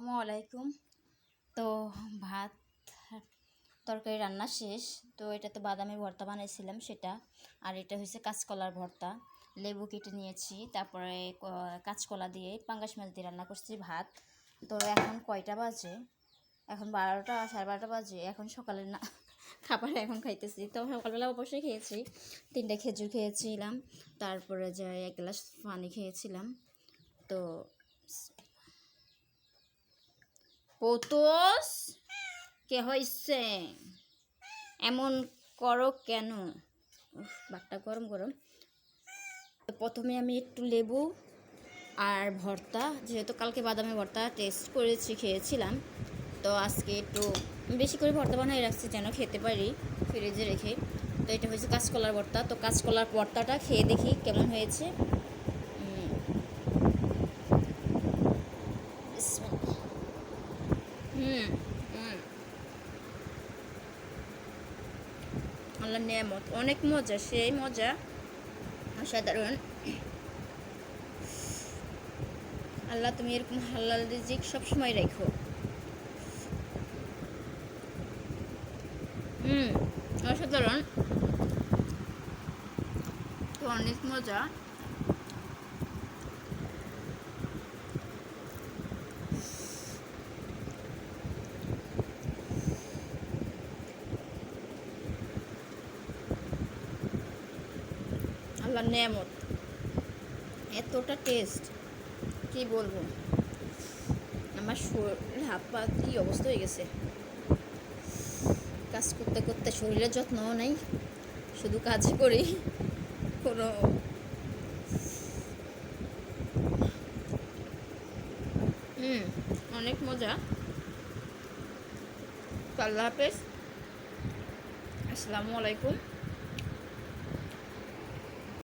আসসালামু আলাইকুম। তো ভাত তরকারি রান্না শেষ। তো এটা তো বাদামি ভর্তা বানাইছিলাম সেটা, আর এটা হচ্ছে কাঁচকলার ভর্তা। লেবু কেটে নিয়েছি, তারপরে কাঁচকলা দিয়ে পাঙ্গাস মাছ দিয়ে রান্না করছি ভাত। তো এখন কয়টা বাজে? এখন 12টা 12:30 বাজে। এখন সকালে না খাবার এখন খাইতেছি। তো সকালবেলা অবশ্যই খেয়েছি, 3টা খেজুর খেয়েছিলাম, তারপরে যে 1 গ্লাস পানি খেয়েছিলাম। তো পৌতোস, কে হয়েছে? এমন করো কেন? ভাতটা গরম গরম। তো প্রথমে আমি একটু লেবু আর ভর্তা, যেহেতু কালকে বাদামি ভর্তা টেস্ট করেছি, খেয়েছিলাম, তো আজকে একটু বেশি করে ভর্তা বানিয়ে রাখছি যেন খেতে পারি ফ্রিজে রেখে। তো এটা হয়েছে কাঁচকলার ভর্তা। তো কাঁচকলার ভর্তাটা খেয়ে দেখি কেমন হয়েছে। হুম হুম আল্লাহ নেয়ামত, অনেক মজা, সেই মজা, অসাধারণ। আল্লাহ তুমি এরকম হালাল রিজিক সবসময় রেখো। হুম অসাধারণ, তো অনেক মজা। আল্লাহর নেয়ামত, এতটা টেস্ট, কি বলবো। আমার শরীর হাত পা কী অবস্থা হয়ে গেছে। কাজ করতে করতে শরীরের যত্নও নেই, শুধু কাজ করি। কোনো হুম অনেক মজা। আল্লাহ হাফেজ, আসসালামু আলাইকুম।